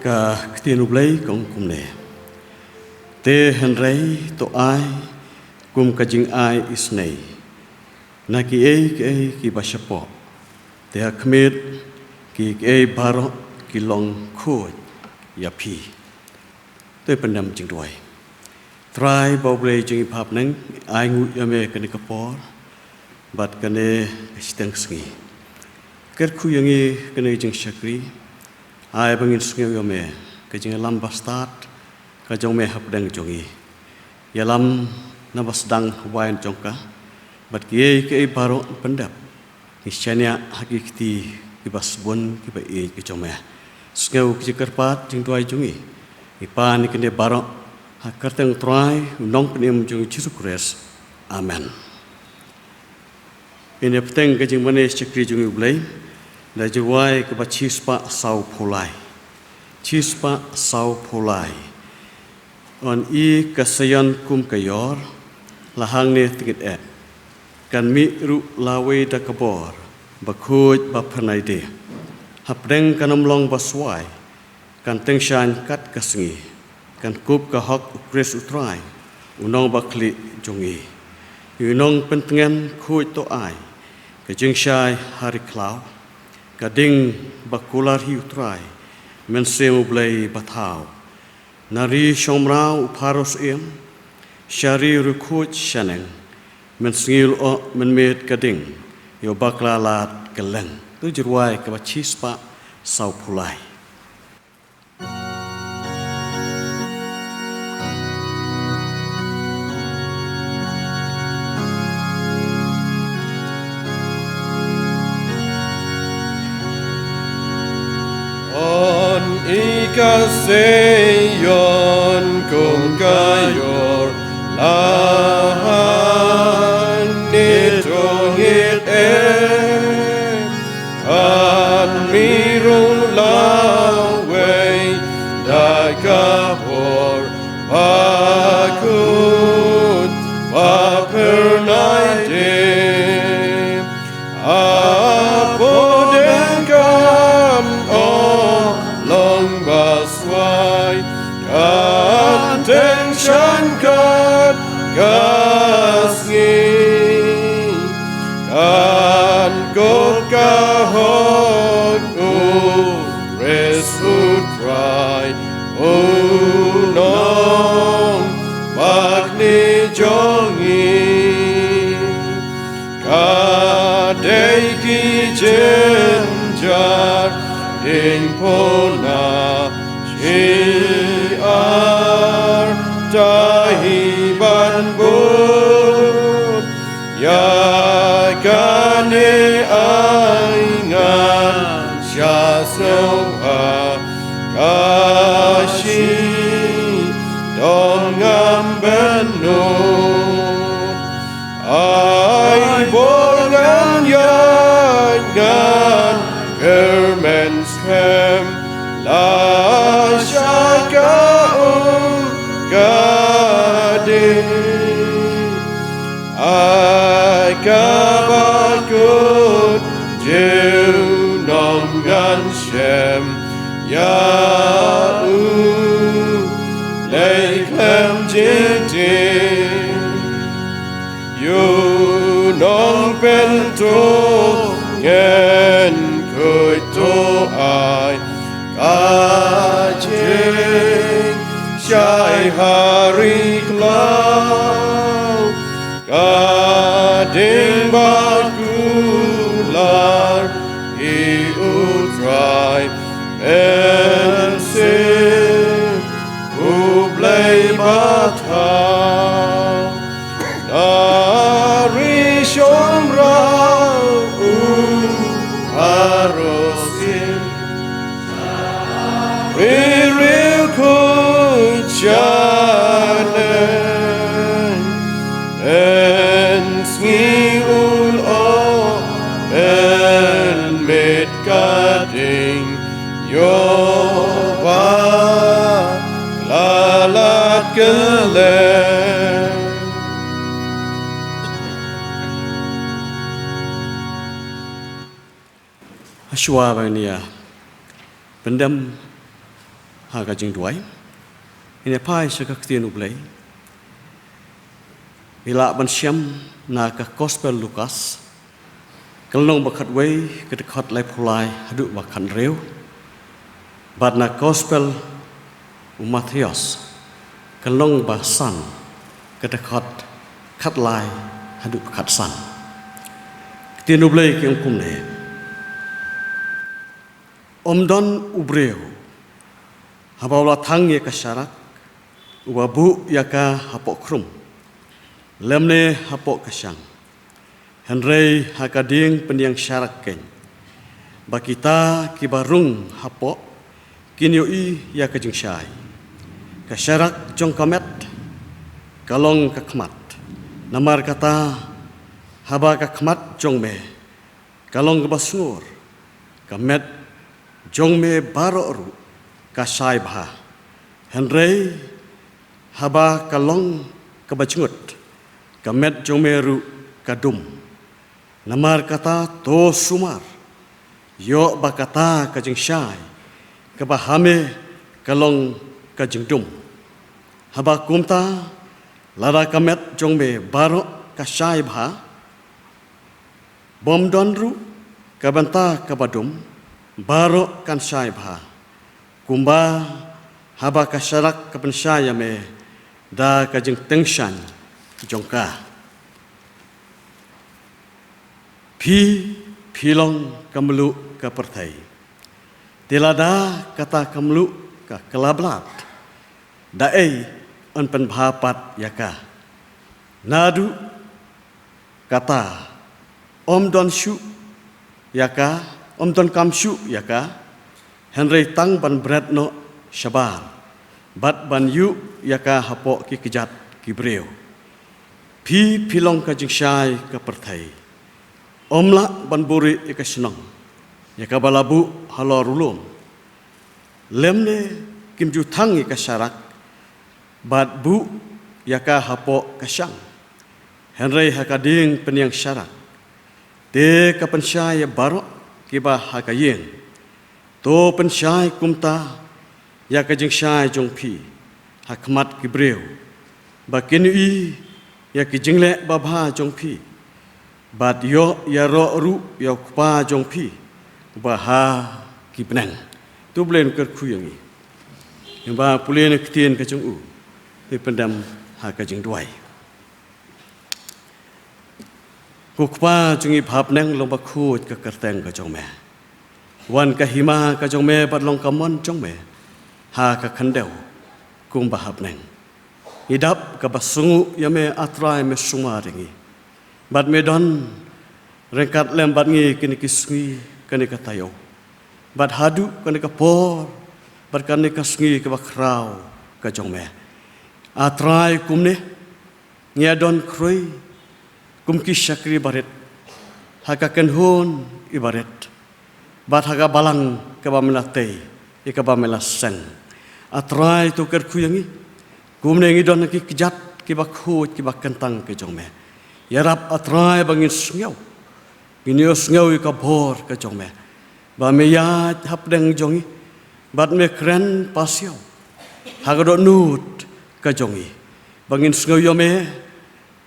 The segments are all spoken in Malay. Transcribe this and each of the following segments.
ka ktin ublei kong kumne te henrei to ai kum ka jing ai isnei na ki bashapo te akmit ki baro ki long khut ya pi te pendam jing duai try boblei jing phap nang ai ngu yame kan kapor bat kane steng sngi ker khu yangi kane jing shakri ai bangin sngi yame ka jing lam bastat ka jong me hap dang jongi yalam na basdang wain jongka bat ki baro pendap isyanya hakikti ki basbon ki ba ki jome sngi ki kerpat jing duai jongi ipan ni kane baro hakarteng try nong penim jong Jesus Christ amen ini peteng ke jing manis cekri jung ublei da jawai ke ba chispa sau pulai on i kasayan kum kayor lahang ne tingit kan mi ru lawe da kabor ba khuj ba phanai de hapdeng kanam long ba swai kan teng shan kat kasngi kan kup ka hok ukres utrai unong ba kli jongi unong pentengan khuj to ai ka jing shai hari klau ka ding bakular hi utrai men semu blai bathau nari shomrau uparos em shari rukhuj shaneng men sngil o men met ka ding yo bakla lat keleng tu jirwai ka bachispa sau pulai Ikaseyon kung kayor lahan nitongit at mirong laway dagapor pakut papernay dim apodengkam long baswai kan tension kan kasngi kan go kahot resut cry nong magni jongi kadai ki jenjar ding pona shiar tahiban bud ya kane aingan syasauha kashi dongam benung ai bolgan yangan Hermenshem la shaka gadi akabakut junong ganshem ya leiklem jitin yunong bento ngen to ai kajing syai hari klau kading bakular utrai ensin ublei batau nari shomrau harosin riril kuchanen en sngil o en mit kading yo lalat gelen Ashwa bania pendam haga jing duai ini pai sakak tien ublei ila ban siam na ka gospel Lukas kalong bakat wei kedekat lai pulai hadu bakan reu bad na gospel Matius kalong basan kedekat kat lai hadu bakat san tien ublei ki kum ne Don ubreu habawla thang ye kasyarak ubabu yaka hapok krum lemne hapok kasyang henrei hakading pendiang syarak ken bakita kibarung hapok kinyoi yaka jing syai kasyarak jong kamet kalong kakmat namar kata haba kakmat jong me kalong kebasungur kamet jong me baroru kasai bha henrei haba kalong kabacngut kamet jong me ru kadum namar kata to sumar yo bakata kajing syai kabahame kalong kajing dum haba kumta lara kamet jong me baro kasai bha bom donru kabanta kabadum baro kan syai bha kumba haba kasyarak kapensyaya me da kajing tengshan jongka pilong kamlu ka pertai tilada kata kamlu ka kelablat daei an pen bhapat yaka nadu kata don shu yaka Don kamshu yaka Henry tang ban bread no shabar bat ban yu yaka hapok ki kejat ki breu pilong ka jingshai ka perthai omla ban buri ka senong yaka balabu halor ulum lemne kimju thang ka syarak bat bu yaka hapok ka syang Henry hakading peniang syarak te ka pensyai barok kiba hakayeng to pensyai kumta ya kajing syai jong pi hakmat kibreu bakinui ya kijingle babha jong pi bad yo ya ro ru ya pa jong pi baha kipnang tu blen ker khuyang yang ba pulen ktien ka jong u ni pendam hakajing duai kukpa jungi bhap nang long bakhut ka kerteng ka jong me wan ka hima ka jong me bat long kamon jong me ha ka khandeu kum bahap nang idap ka basungu ya me atrai me suma ringi bat me don rengkat lem bat ngi kini kisngi kani ka tayo bat hadu kani ka por bat kani ka sngi ka bakrau ka jong me atrai kum ne nya don kroi kumki syakri baret haka kenhun ibaret bat haka balang kabamela tei ikabamela sen atrai tu ker kuyangi kumne ngi don ki kejat ki bakhut ki bakentang ke jongme yarap atrai bangin sngiau binio sngiau ka bor ke jongme ba me ya hap deng jongi bat me kren pasiau haka do nut ke jongi bangin sngiau yo me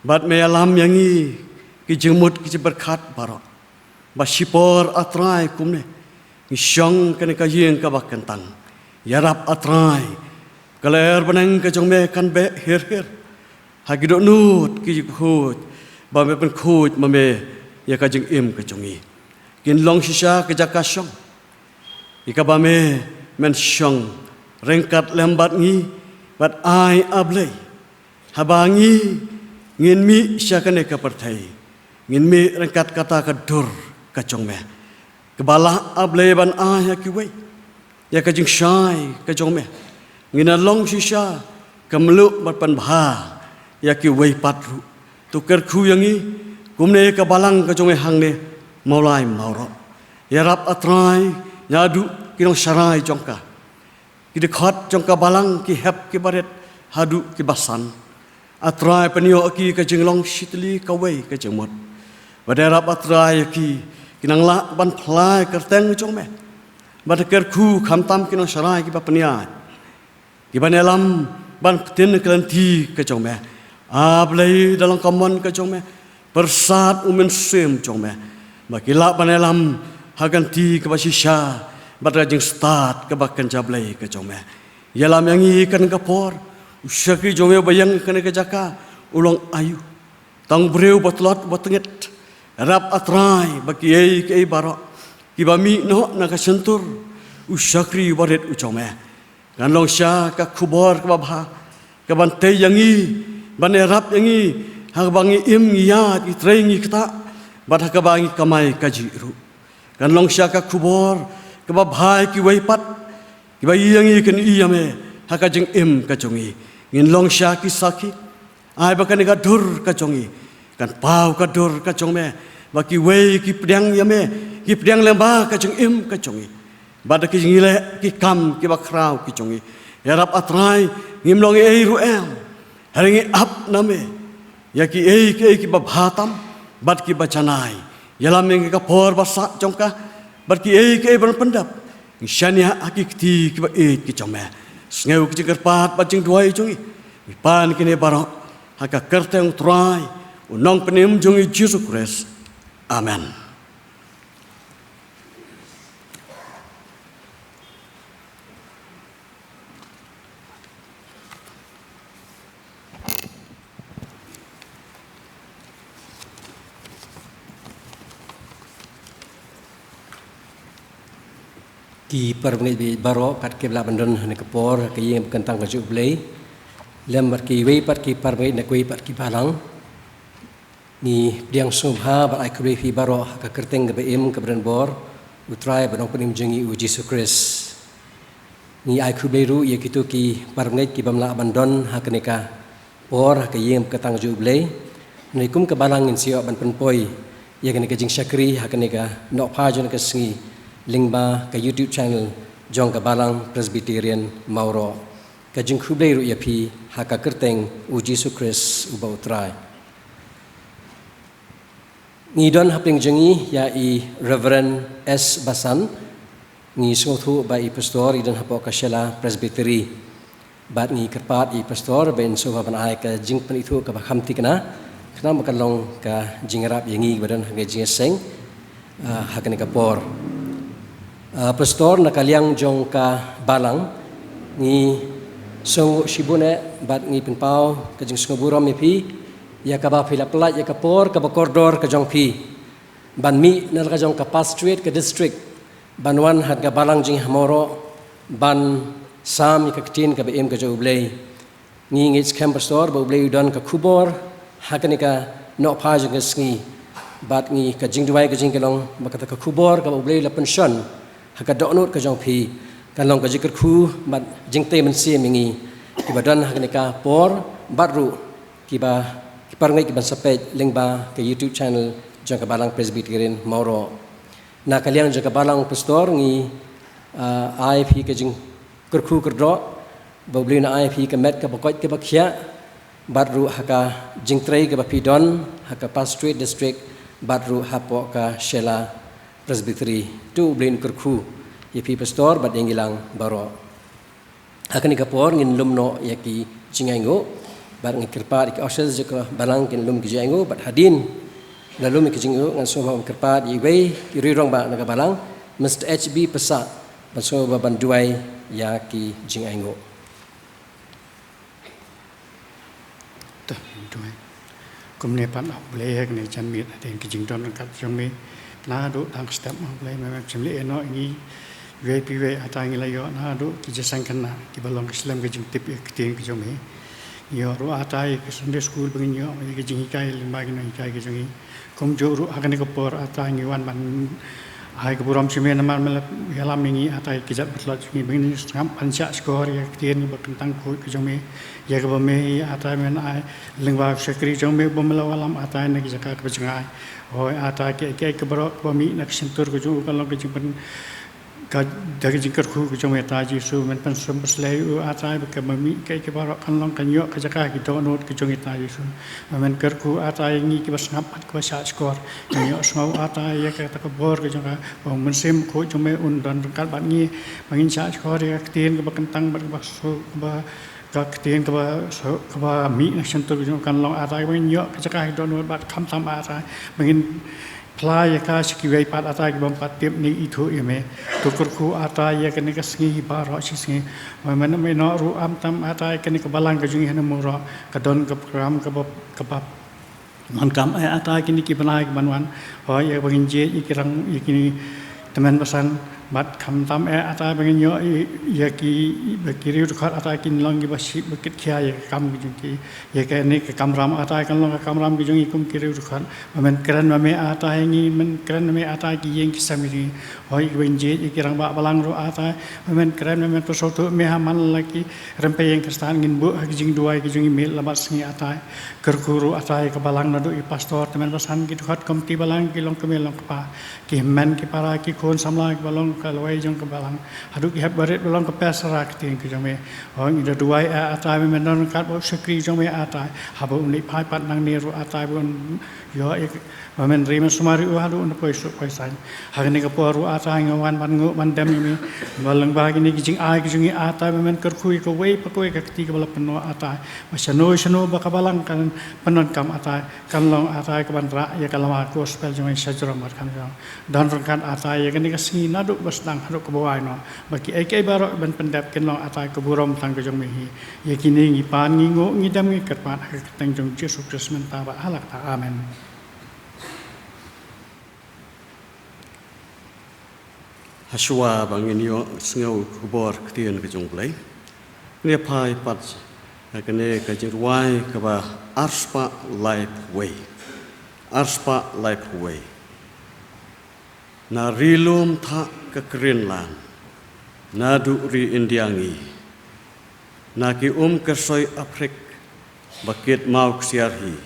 bat me alam yangi ki jemut ki berkat barok ba sipor atrai kumne ni syang kene ka yeng ka bakentang yarap atrai kaler benang ka jongme kan be her hagidok nut ki khut ba me pen khut ma me ya ka jeng im ka jongi kin long sisa ka jaka syang ika ba me men syang rengkat lembat ngi bat ai ablei habangi ngin mi syakane ka perthai ngin mi rengkat kata ka dur ka jongme kebala ablei ban a ya ki wei ya ka jing syai ka jongme ngina long sisa kamlu bat pan bha ya ki wei patru tuker khu yangi kumne ka balang ka jongme hangne maulai mauro ya rap atrai nyadu kinong sarai jongka ki dekhat jongka balang ki hep ki baret hadu ki basan atrai penio ki ka jinglong sitli ka wei ka jengmot badarap atrai ki kinang la ban phlai kerteng jongme badaker khu khamtam kinong sarai ki ba penia Kiban elam ban tin kelanti ke jong me. Ablai dalam kamon ke jong me. Persat umen sem jong me. Bakila ban elam haganti ke basisha. Badrajing start ke bakan jablai ke jong me. Yalam yang ikan kapor. Usyaki jong me bayang ikan ke jaka. Ulang ayu. Tang breu batlot batengit. Rap atrai bagi ei ke ei barok. Kibami no nakasentur. Usyakri baret ucong me. Kan long sya ka kubor ka babha ka bantay yangi banerap yangi habangi im ngiyat itrengi kata bad hakabangi kamay kajiru kan long sya ka kubor ka babha ki waipat ki bayi yangi kan iyame hakajeng im kajongi ngin long sya ki saki ai bakan ka dur kajongi kan pau ka dur kajong me baki wei ki pdiang yame ki pdiang lembah kajeng im kajongi Bada ki ngile ki kam ki bakrau ki chongi yarap atrai ngimlong ei ruem haringi ap name ya ki ei ki babhatam bad ki bacanai yalam yang ka por basa chongka bad ki ei berpendap shania akikti ki ba ei ki chome sneu ki kerpat bajing duai chongi pan ki ne barok haka kerteng trai unong penim jongi Jesus Christ amen. Ki permit baro kat ke bla bandon ne kapor ke yeng kentang ke jublei lem ki wei pat ki permit ne kui pat ki balang ni diang subha ba ai kri fi baro ka kerteng ke beim ke bran bor utrai banong penim jengi u Jesus Christ ni ai ku beru ye kitu ki permit ki bamla bandon ha keneka por ke yeng kentang jublei ni kum ke balang in sio ban penpoi ye keneka jing syakri ha keneka nok pa jon ke sengi lingba ke YouTube channel jong ke balang Presbyterian Mauro ke jing kublei ru yapi haka kerteng u Jesus Christ u bautrai ni don hapling jengi ya i Reverend S Basan ni sungthu ba i pastor i don hapo ka shela presbytery bat ni kerpat i pastor ben so ban ai ka jing pen itu ka khamti kana makalong ka jingrap yangi badan hanga jingseng hakane ka por pastor nakaliang jong ka balang ni song shibune bat ni penpau ka jing sungburam pi ya ka ba phila plat ya ka por ka ba koridor ka jong pi ban mi nal ka jong ka pastorate ka district banwan hat ka balang jing hamoro ban sam ka ktin ka bem ka joblei ni ngits camp pastor ba ublei don ka kubor hakani ka no pa jing sngi bat ni ka jing duai ka jing kelong makata ka kubor ka ublei la pension haka doknot ka jong pi kan long ka jikr khu bat jingte men sim mingi ki badan hakne ka por batru ki ba ki parngai ki ban sapet lingba ke YouTube channel jong ka balang Presbyterian Mauro na kaliang jong ka balang pastor ngi IP ka jing kurkhu kerdro bobli na IP ka met ka bakot ka bakhya batru haka jingtrei ka bapidon haka pastorate district batru hapo ka shela Presbytery tu blin kurku yapi pastor bat yang gilang baro akan ikapor ngin lumno yaki cingaingo bat ngikirpat ik osel jeka balang kin lum kijaingo bat hadin lalu mikijingo ngan soba kirpat iwei irirong ba naga balang Mr. HB pesa bat soba banduai yaki jingaingo ta duai kumne pan boleh ne janmit ada kijing don kat jongme na do tang step ma boleh memang semle eno ini VPW atang ilayo na do kijasang kana kibalong Islam kijing tip kiting kijome yo ro atai ke Sunday school bengin yo kijing kai limagi na kai kijing kom jo ro akan ko por atang iwan ban ai ko buram simen man mel yalam mingi atai kijat betlot mi bengin sam panca skor ya kitien ba tentang ko kijome ya ko me atai men ai lingwa sekri jome bomela walam atai na kijaka ke jengai oi atai ke bro bami nak sentur ko jo kalau kijing ก็dari jingkar ku jong meta Yesus men pen som beslei u atai be mami kai ke barok kan long kan yo ka jaka ki do not ke jong eta Yesus men ker ku atai ngi ki bas ngap at ko sa skor yo smau atai ya ka ta ko bor ke jong ka men sim ko jong me un dan kal bat ngi mangin sa skor ya tien ke bakentang ba so ba ka tien ke ba mi na sentur jong kan long atai ben yo ka jaka ki do not bat kham tam atai manginพลายกาสกิเวปัดอาตายบำปัดเต็มนี้อีทุยเมตุกรูอาตายกันนี่ก็สงีบารอชิสงีมันไม่นอรู้อัมตามอาตายกันนี่ก็บาลังก็จุงเห็นมุรอกระดนกับกรามกับมันกำอาตายกันนี่กี่ปนายกันวันหอยบางเจอีกรังอีกนี่แต่มันภาษาบัดคำตามอาตายบางเยอะอยากกิริวทุกข์อาตายกินลองกิบชิบกิดเขียกำกิจงกีอยากนี่ก็กำรำอาตายกันลองกำรำกิจงกีกุมกิริวทุกข์มันกระนั้นมันอาตายงี้มันกระนั้นมันอาตายกิยังกิสามีนี่หอยวิญญาณอีกรังบะบาลังรู้อาตายมันกระนั้นมันประสบตัวเมื่อมันลกิรำไปยังกสถานกินบุกิจงด้วยกิจงเมลละบัดสงีอาตายกระคูรุอาตายกับบาลังนัดอีพาสตอร์แต่มันภาษากิจขัดคำตีบาลังกิลองกเมลลองกปากิมันกิปารากิโคนสำลายกบาลงkalau jong kebalang haduk ihap barit belong ke pesara keting ke jong me ong ida duai atai me menon kat bo sekri jong me atai habu ni pai pat nang niru atai bon yo ik men rima sumari u hadu na poi poi san hagni ka poru atai ngawan ban ngu ban dem mi balang bagi ni kijing ai kijing atai men ker kui ko wei pakoi ka keti ka balapen no atai masano ba ka balang kan penon kam atai kan long atai ka ban ra ya kalama gospel jong me sajro mat kan jong dan rangkan atai ya kan ni ka singi naduk basdang haduk ke bawah no bagi ai barok ban pendap ken long atai ke burom tang ke jong me hi ya kini ngi pan ngi ngo ngi dam ngi kat pat ka tang jong Yesus Kristus menta ba halak ta amen Haswa bangin yo sngau kubor ketien ke jong play ne pai pat kene ke jirwai ke ba arspa life way na rilum tha ke Greenland na du ri indiangi na ki ke soi Afrik bakit mau siarhi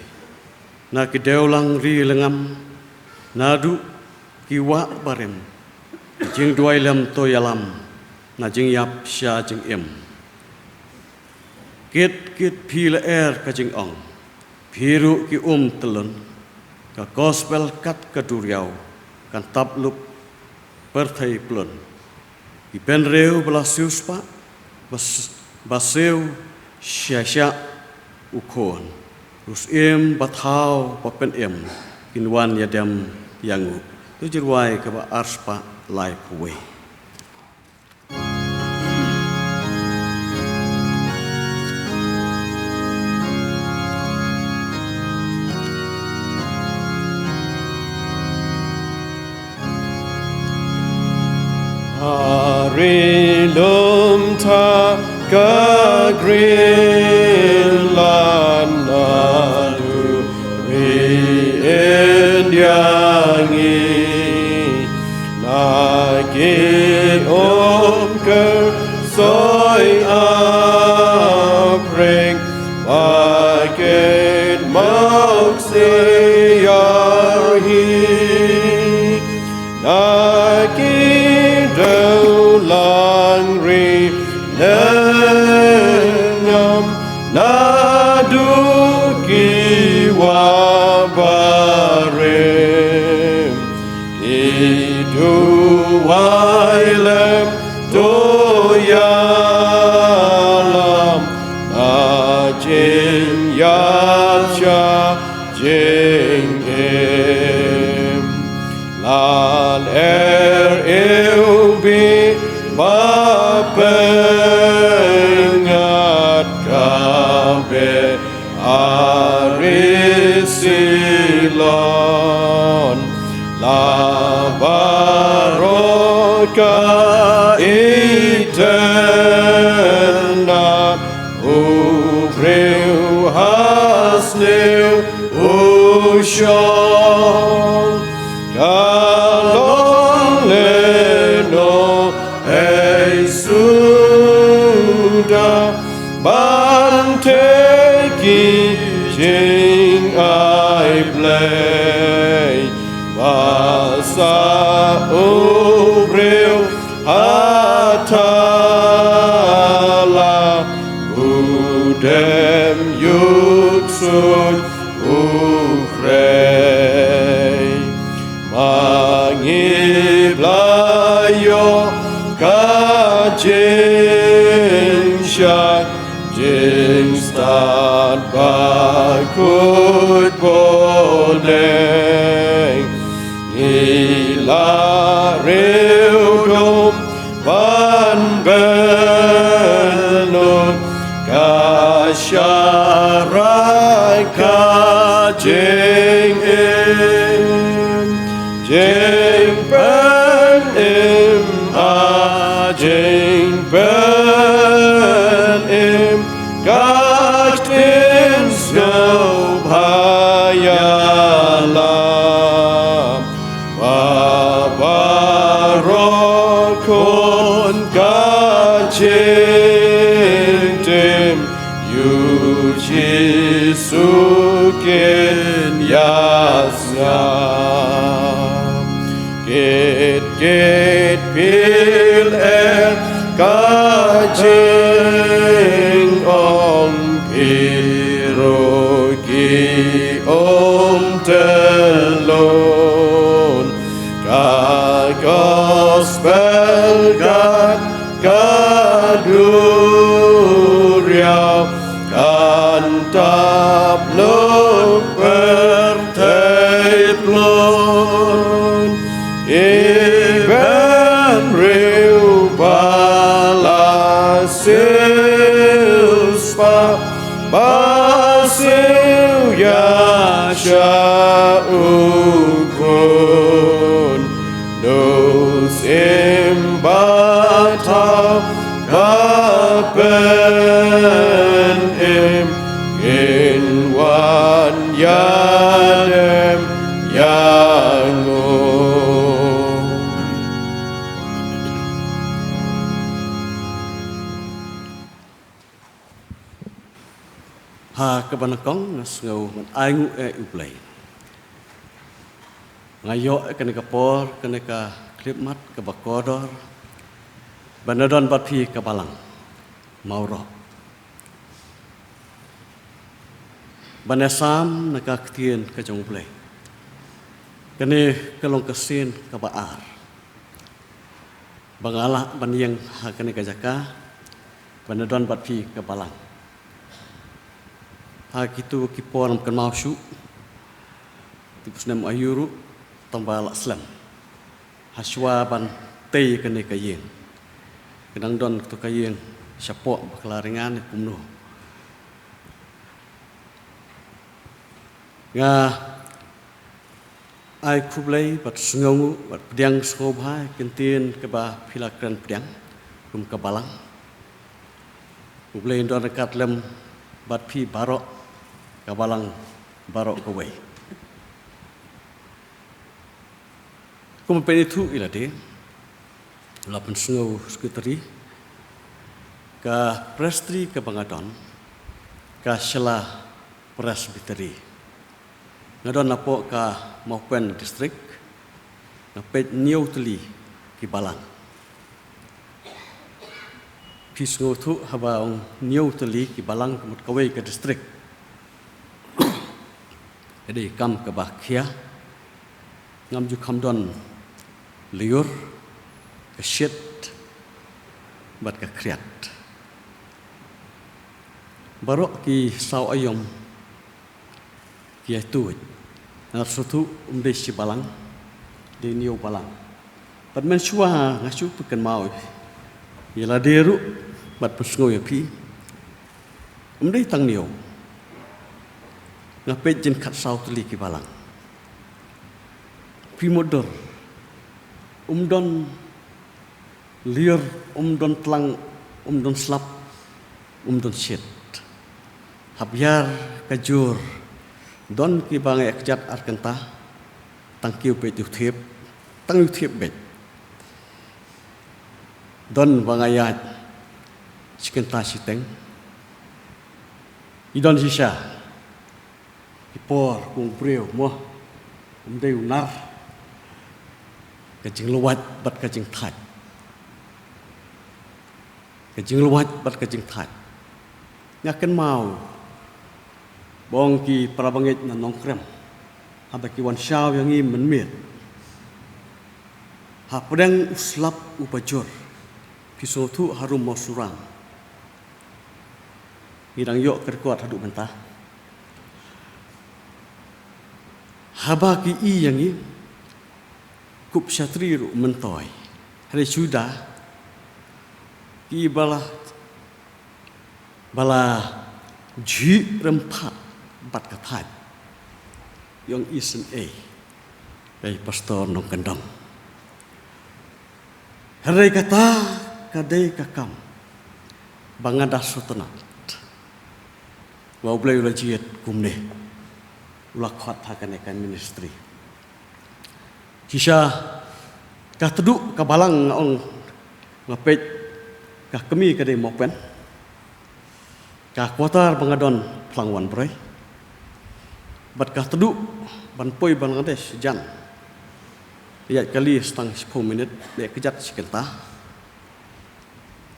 na ki deulang ri lengam na du ki wa barem jing duai lam to yalam na jing yap sha jing em kit phi la ka jing ong phiru ki telon ka gospel kat ka duriau kan tap lup perthai plon ki pen reu blasius pa baseu sha ukon rus em bathau papen em kinwan yadam yangu tu jirwai ka ba arspa life way Arilum ta ka Greenland nadu ri indiangi Nagin omker soi Afrik Bagit mauk siarhi Nagin daulang ri nengam Naduki wabarem Wailam doyalam najim yasha jingem lan ilbi bapengat kabe arisilon Ka eterna ubreu hasneu ushon kalon leno esuda banteki jing I play Basa ubreu ca jing sha jing start ba kut bo deng ni la reu dom ban ben nun ca sharai ca jing jing ben jing ben Gachtin snow bhayala Babarokon gachintim Yujisukin yasya Get pil gaching ong pirogi telon gospel gadurya kantap luk berteplon Iben riu balasil spa basil yasha ukun nos imbata kapen inwan yadem yangun ha kabanakong nasngaw man aingu uplay ngayo kaneka por kaneka klipmat kabakodor banadon batpi kabalang mauro banesam nakaktian kajong uplay kane kalong kasin kabaar bangala banyang ha kaneka jaka banadon batpi kabalang ha kitu kipon kan mausyu tipus nam ayuru tambal aslam haswa ban tei kene kayeng kedang don tu kayeng syapok baklaringan kumno nga ai kublai bat sngongu bat pediang skobha kentien ke ba pilakran pediang kum kabalang kublai don dekat lem bat pi barok kabalang barok kawai. Kumpen itu ilade, lapan sengau sekretari, ka prestri ke Bangadon, ka Shela Presbytery. Ngadon napo ka Maupen distrik, napet New Teli ki Balang. Pisngo tu habang New Teli ki Balang kemut kawai ke distrik. Jadi kam ke Bakia, ngam ju kamdon liur, ke shit, bat ke kriat. Barok ki saw ayom, ki tuj, narsutu umdesi Balang, di New Balang. Bat mensuah ngasu pekan mau, ialah deru, bat pesngo ya pi, umdei tang New. Ngapet jen kat saw teli ki Balang. Pi modor umdon liur umdon telang umdon slap umdon shit. Habyar kajur don ki bangai ekjat arkenta tangkiu bet yuthep tang yuthep bet. Don bangayat sikenta siteng. Idon sisa por kung priu mo umdei unar kajing luwat bat kajing thai kajing luwat bat kajing thai ngaken mau bong ki prabangit na nongkrem habaki wan shaw yang i menmiet ha pedang uslap upajur pisau tu harum mau surang. Ngidang yok kerkuat haduk mentah. Habaki i yang i kup syatri ru mentoy. Hari sudah ki bala ji rempat bat katai yang isen dari pastor nong kendang. Hari kata kadai kakam bangadah sotenat. Wau boleh ulah jiat kumne ulah kuat hakan ministry. Kisah kah teduk kah balang ong ngapet kah kemi kadai mopen kah kuatar bangadon pelangwan berai bat kah teduk ban poi Bangladesh jan lihat kali setang 10 minit dia kejat sekentah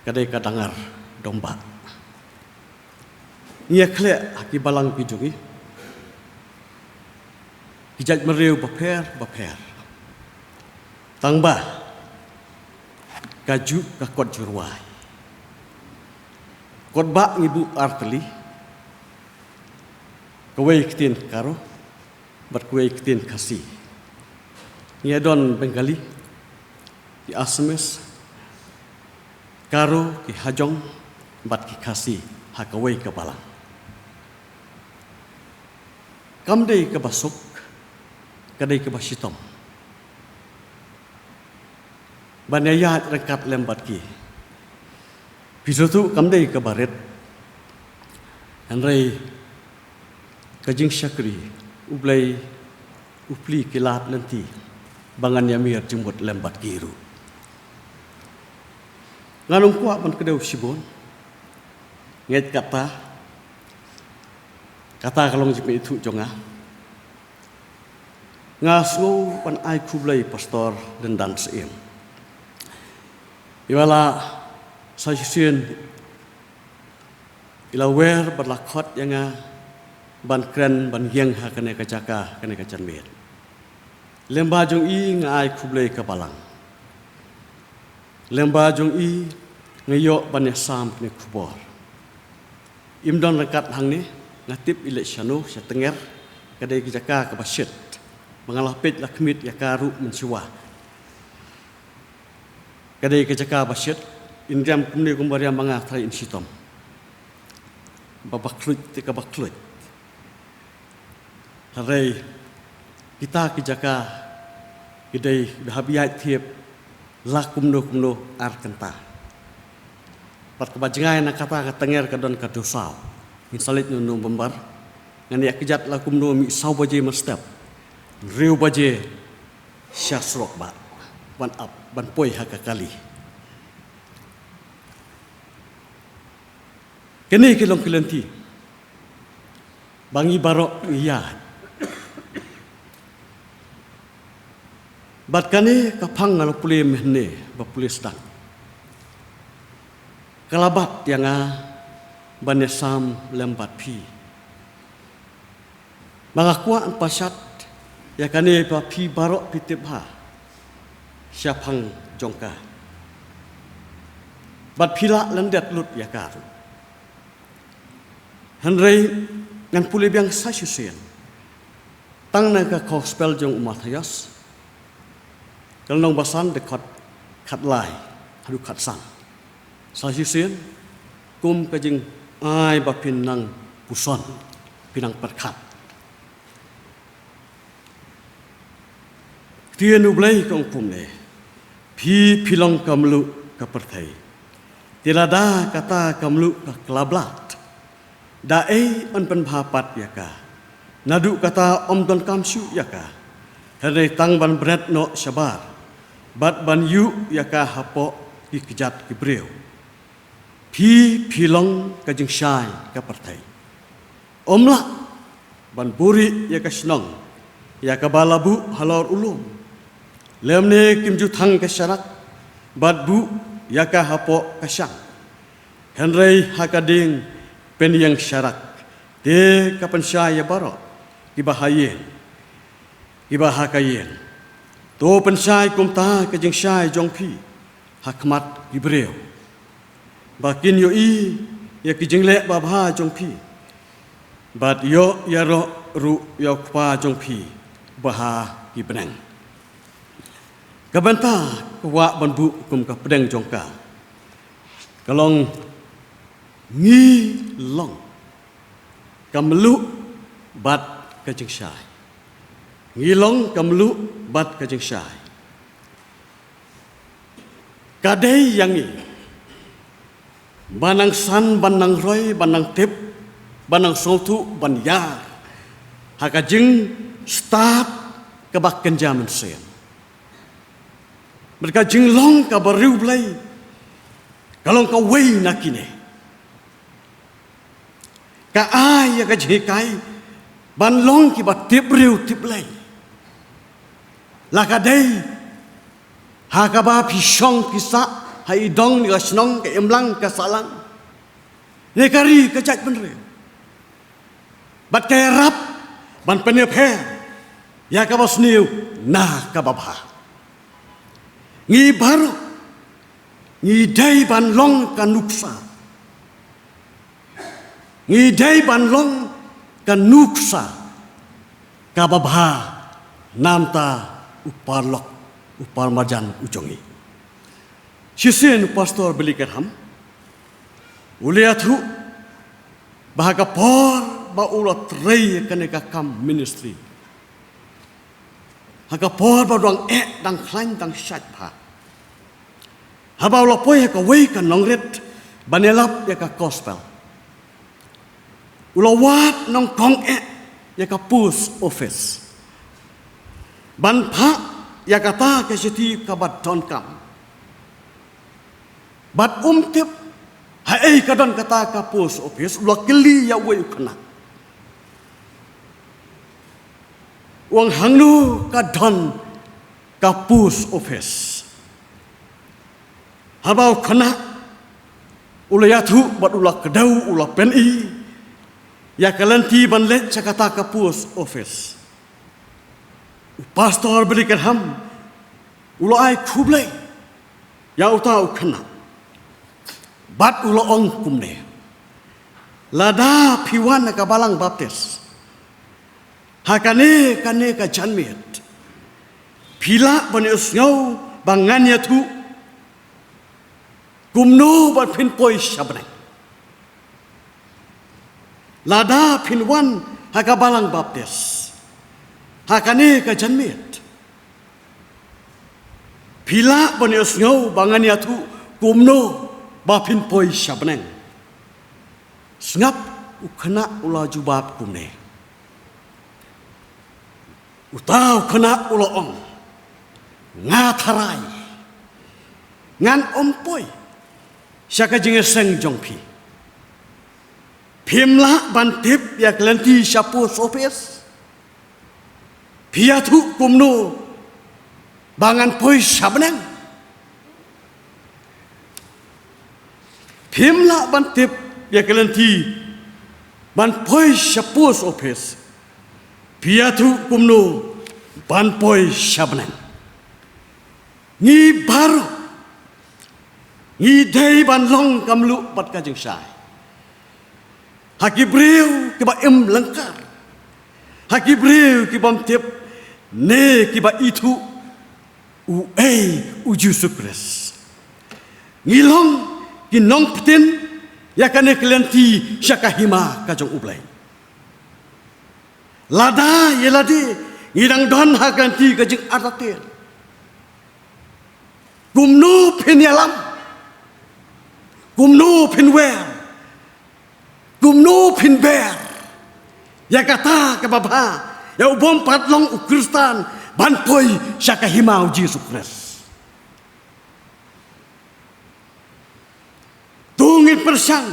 kadai kadangar domba. Ia klek aki balang pijungi. Kijat meriu baper. Tangba kaju kakot jurwai. Kotba ngibu arteli. Kawai kitin karo. Berkuai kitin kasih. Ia don Bengali. Ki Asmes. Karo ki hajong. Bat ki kasih. Hakawai ke balang. Kamdai ke basuk, kadai ke basitom. Banayat rekat lembat ki. Pisotu kamdai ke baret. Andrai kajing syakri upli kilat nanti bangan yamir jemput lembat kiru. Nganong kuat pan kedau sibon. Nget kata kalong jipe itu jonga. Ngasu pan ai kublai pastor dan seim. Iwala sajusien ila wer berlakot yang ban kren ban yang hakane kacaka kane kacan mer. Lemba jong i ngai kublai kabalang. Lemba jong i ngayo ban sam ne kubor. Imdon rekat hang ni ngatip ilek syanu syatengер kadai kijaka kabasyet mengalah pet lakmit yakaru mensiwa kadai kijaka basyet indam kumne kumbariam manga thai insitom babaklut tika baklut harai kita kijaka kidai dahabiat tiep lakumno arkenta pat kebajengai nak kata katengер kadon kadosau Misalit nunung bembar, ngani akijat lakum no mi sau baje mastap, riu baje syasrok ba, ban up, ban poi hakakali. Kini kilong kilanti, bangi barok iya. Bat kani kapang ngalo pulih mehne, bapulih sedang. Kalabat yang banesam lembat pi. Mangakuan pasat ya kane pa pi barok pitibha. Siapang jongka. Bat pila lendet lut ya karu. Henry ngan pulih biang sasyusen. Tang naga gospel jong umat hayas. Kalnong basan dekat katlai hadu katsan. Sasyusen kum kajing ai ba pinang puson pinang perkat tienu blai kong pumne pi pilong kamlu ka perthai tilada kata kamlu ka klablat da on pen bhapat yaka nadu kata om don kamsu yaka hare tang ban bret no sabar bat ban yu yaka hapo ikjat kibreu Pi pilong kajing syai ka partai. Omlah ban buri ya ka senong ya ka balabu halor ulum. Lemne kim juthang ka syarak bad bu ya ka hapo ka syang. Henry hakading pen yang syarak de ka pen syai ya baro kibahayen. Kibahakayen. To pen syai kum ta kajing syai jong pi hakmat gibreu. bakin yo i ya ki jingle ba bha jong phi bat yo ya ro ru yo kwa jong phi ba ha ki benang ka banta wa ban bu kum ka pedang jong ka kalong ngi long kamlu bat ka jing sai ngi long kamlu bat ka jing sai kadai yang ni banang san banang roy banang tip banang sotu ban ya haka jing start ka bak kenjaman sen mereka jing long ka bariu blai kalong ka wei nakine ka ai ya ka jikai ban long ki ba tip riu tip lai la ka dei ha ka ba pi shong ki sa hai dong ni ka snong ka emlang ka salang ne kari ka chat ban re bat ka rap ban pene phe ya ka ba sniu na ka ba bha ngi baro ngi dei ban long ka nuksa ngi dei ban long ka nuksa ka ba bha nam ta upar lok upar marjan ujongi sisen pastor belikan ham uliathu bahaga por ba ulat rei kaneka kam ministry haga por ba dong dang klan dang shat pha habau lo poi ka wei kan nongret banelap ya ka gospel ulawat nong kong ya ka post office ban pha ya kata ke siti ka bat don kam bat tip hai ka don kata ka post office lo keli ya wei khana wang hangnu ka don ka post office habau khana ulayathu bat ulah kedau ulah peni ya kalanti ban let kata ka post office pastor berikan ham ulai kublai ya utau khana bat ulo ong kumne lada piwan ka balang baptis hakane kane ka janmet pila bani usngau banganya tu kumno bat pin poi shabne lada pinwan haka balang baptis hakane ka janmet pila bani usngau banganya tu kumno bapin poi shabneng sngap ukhana ula jubab kumne utau khana ulo ong nga tharai ngan ompoi syaka jinge seng jongpi phimla bantip ya klanti shapu sopes piatu kumno bangan poi shabneng Himla bantip ya kelanti ban poi shapus office piatu kumno ban poi shabnan ni baru ni dei ban long kamlu bat ka jing sai hakibreu ki ba em langkar hakibreu ki bam tip ne ki ba itu u Yesus Kristus ngilong kinong ptin ya kane kelenti syakahima kajong ublay lada yeladi ngidang don hakanti kajing atatir kumno pin yalam kumno pin wer kumno pin ber ya kata ke baba ya ubom patlong ukristan banpoi syakahima Yesus Kristus tungit persang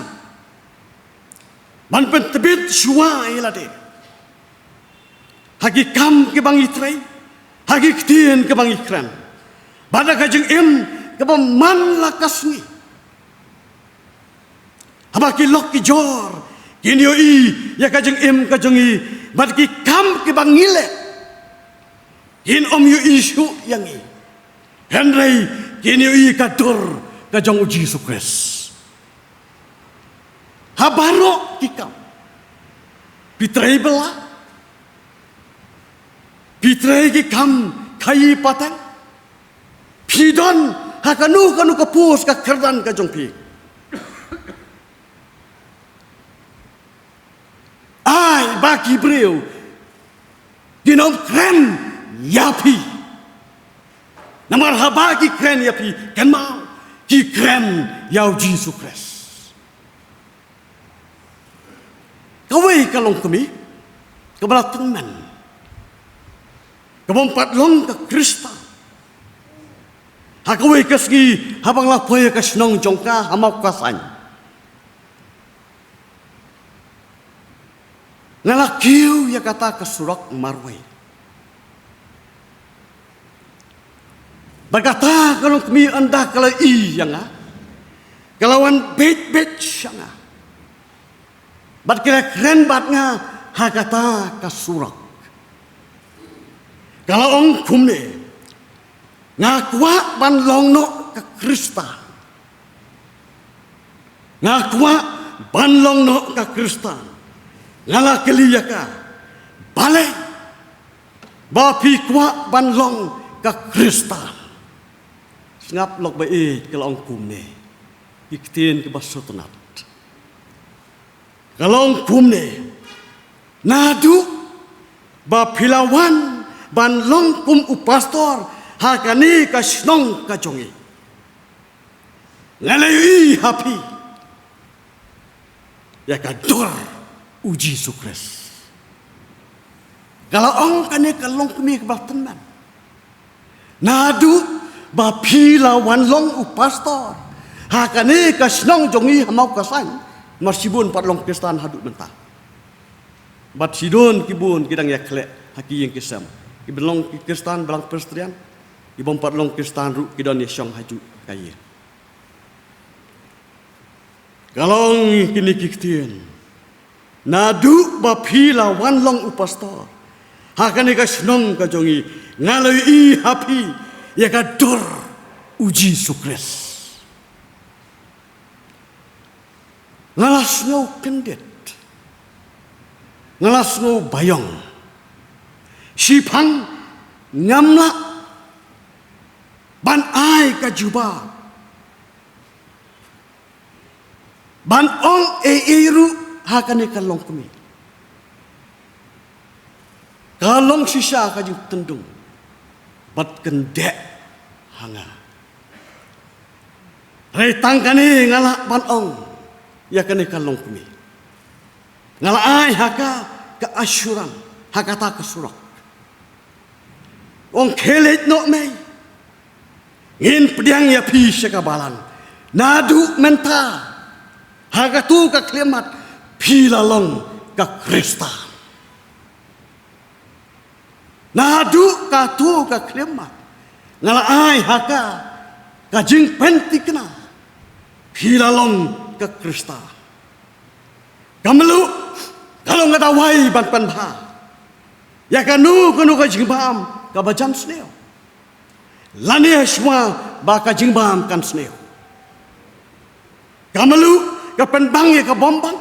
man pentebit shua ilade hagi kam ke bang itrai hagi ktien ke bang ikran bada kajeng im ke man lakasni habaki lok ki jor kinyo i ya kajeng im kajeng i bad ki kam ke bang ile hin om yu isu yang i henry kinyo i kadur kajeng Yesus Kristus Habaro kikam. Pitrai bela. Pitrai kikam kai patang. Pidon hakanu kanu kapus ka kerdan ka jongpi. Ai baki breu. Dinom kren yapi. Namar habaki kren yapi. Kan mau. Ki kren yau Jesus Christ. Kawai kalong kami. Kabala teman. Kabompat long ka Krista. Hakawai kasgi habang lapoy ka snong jongka hamaw kasan. Ngalakiw ya kata kasurak marway. Berkata kalau kami anda kalau yang kalawan bet yang bat kira keren batnya hakata kasurak. Kalau ong kumne ngakwa ban longno ke Krista. Ngakwa ban longno ke Krista. Ngala keliyaka balik bapi kwa ban long ke Krista. Ngap lok bae kalau ong kumne iktin ke basotonat. Kalau ong kumne nadu ba pilawan ban long kum upastor hakani ka snong ka jongi. Ngalai happy ya ka dor uji sukres. Kalau ong kane kalong kumi ke teman nadu ba pilawan long upastor hakane ka snong jongi hamau kasan marsibun patlong Kristan hadut mentah bat sidon kibun kidang ya klek haki yang kisam kibelong Kristan belang perstrian ibom patlong Kristan ru kidon ya syong haju kaya kalong kini kiktian nadu ba pilawan long upastor hakane ka snong ka jongi ngalai happy ya kador uji sukres. Ngalas ngau kendet. Ngalas ngau bayong. Sipang ngamla ban ai ka juba. Ban ong eiru hakane kalong kami. Kalong sisa ka jing tendung. Bat kendek hanga. Rai tangkani ngala ban ong ya kene kalong kumi. Ngala ai haka ke asyuran hakata ke surak. Ong kelet no mei. Ngin pediang ya pi sekabalan. Nadu menta. Hakatu ke klemat pi lalong ke Krista. Nadu katu ka klemat ngala ai haka kajing pentikna hilalong ke Krista kamelu kalau ngata wai ban panha ya kanu kajing bam ka bajan sneo lani semua ba kajing bam kan sneo kamelu ka penbang ya ka bombang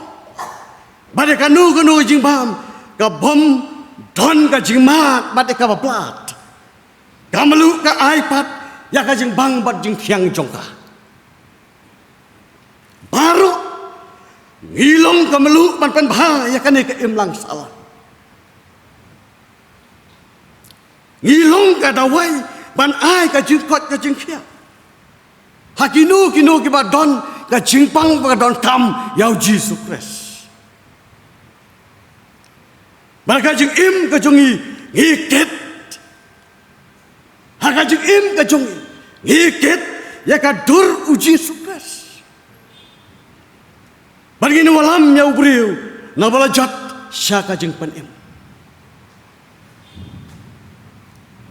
bade kanu kajing bam ka bom don ka jingmat bat ka bablat kamelu ka iPad ya ka jing bang bat jing khiang jongka baru ngilong kamelu ban pen bha ya kan ka imlang salah ngilong ka dawai ban ai ka jing kot ka jing khia hakinu kinu ki ba don ka jing pang ba don kam yau Jesus Christ. Maka jeng im kejongi ngikit. Haka jeng im kejongi ngikit ya kadur uji sukses. Bagi ni walam ya ubriu na balajat syaka jeng pen im.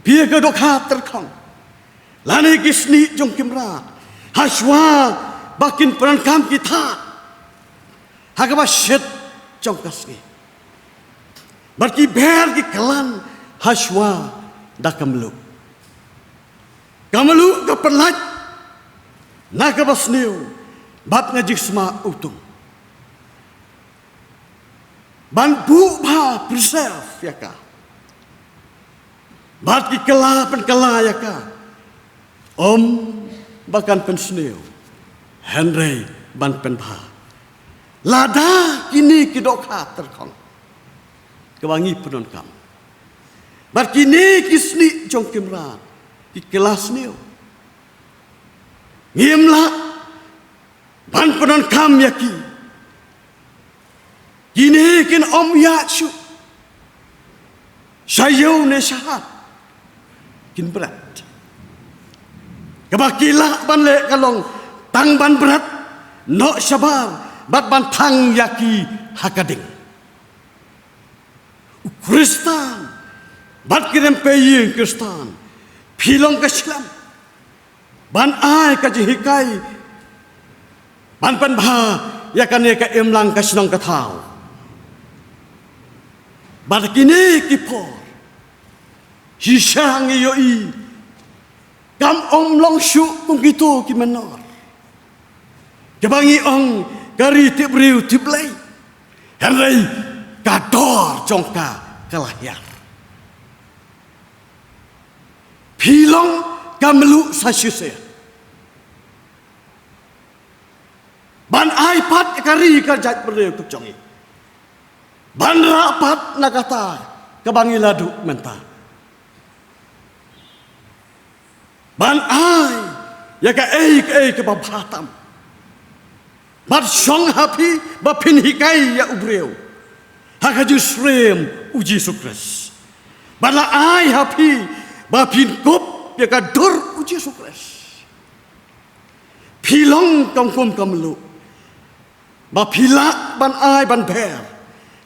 Pia ke dokha terkong. Lani kisni jong kimra. Haswa bakin perankam kita. Haka basyet jong kasni. Berki ber ki kelan haswa dah kamelu. Kamelu ke perlat nak ke basniu bat ngajik sema utung. ban bu ba preserve ya ka bat ki kala pen kala ya ka bahkan pensneu Henry ban pen ba lada kini kidok ha terkong kewangi penon kam bat kini kisni jong kimra di kelas neu ngimla ban penon kam yaki kini kin ya chu sayo ne syahat kin berat kebakila ban le kalong tang ban berat no sabar bat ban tang yaki hakading Kristan bat kirem peyi Kristan pilong keslam ban ai ka jihikai ban ban bha ya kan ka emlang kasnong kathau bat kini kipor hisang yoi kam long shu pung gitu ki menor kebangi ong gari tibriu tiblai henry kador jongka kelahyar pilong kamelu sasyuse ban iPad kari kerjat beriu kejongi ban rapat nakata kebangi ladu mentah ban ai ya ka ke babatam bat song happy bapin hikai ya ubreu hakaju srem uji sukres bala ai happy bapin kop ya ka dur uji sukres pilong kongkom kamlu bapila ban ai ban ber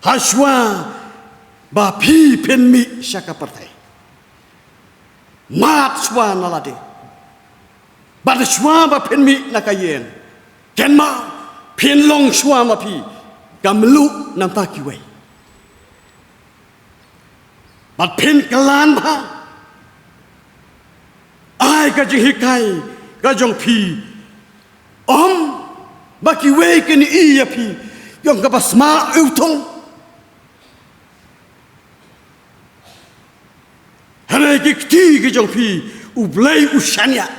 haswa bapi penmi syaka partai mat swa nalade bad swa ba penmi nakayen kenma penlong swa mapi kamlu nampak kiwe bad pen kalan ba ai ka jihikai ka jong pi baki we ken iya pi yong ka basma utong hare kikti ke jong pi ublai usanya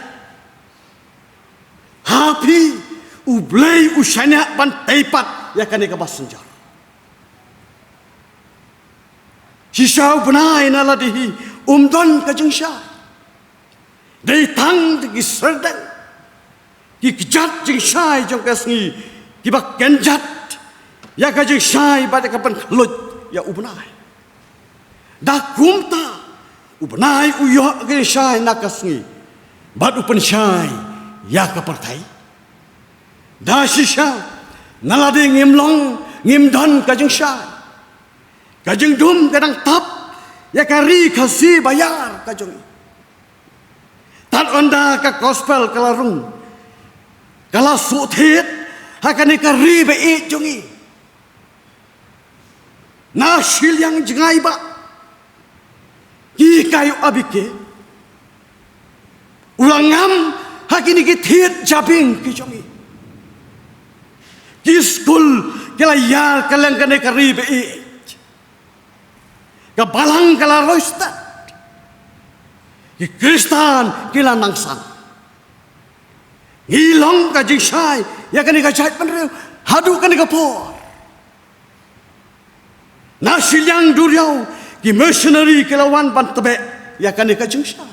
hapi ublai usanya ban teipat ya kan ka basenjar sisau benai nala dihi umdon ka jengsha dei tang di serdang ki kijat jengsha jong kasngi ki bak kenjat ya ka jengsha ba ka pan lut ya ubnai da kumta ubenai uyo ke syai nakasngi bat upen syai ya ka partai da sisha nalade ngimlong ngimdan ka jeng syai ka jeng dum kadang tap ya kari kasi bayar ka jeng tan onda ka gospel kalarung kala suthet hakane ka ri be e jongi na silyang jengai ba ki kayu abike ulangam hakini ki thiet japing ki jongi ki skul kala yar kalang kane karibe e ka balang kala roista ki kristan kila nangsang ngilong ka jingsai ya kane ka jait panre hadu kane ka por na silyang duriau ki missionary kelawan bantabe ya kan ka jungsha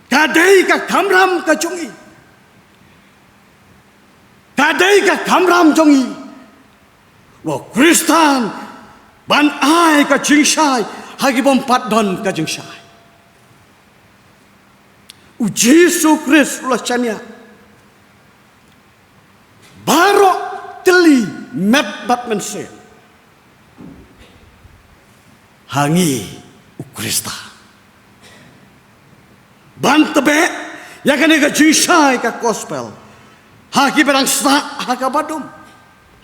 kadai ka kamram ka jungi kadai ka kamram jungi wa kristan ban ai ka jingshai hagi bom patdon ka jingshai u Yesu Kristus ulachania baro teli met batman se hangi ukrista bantabe ya kan ka jisai ka gospel hagi berang sa haga badum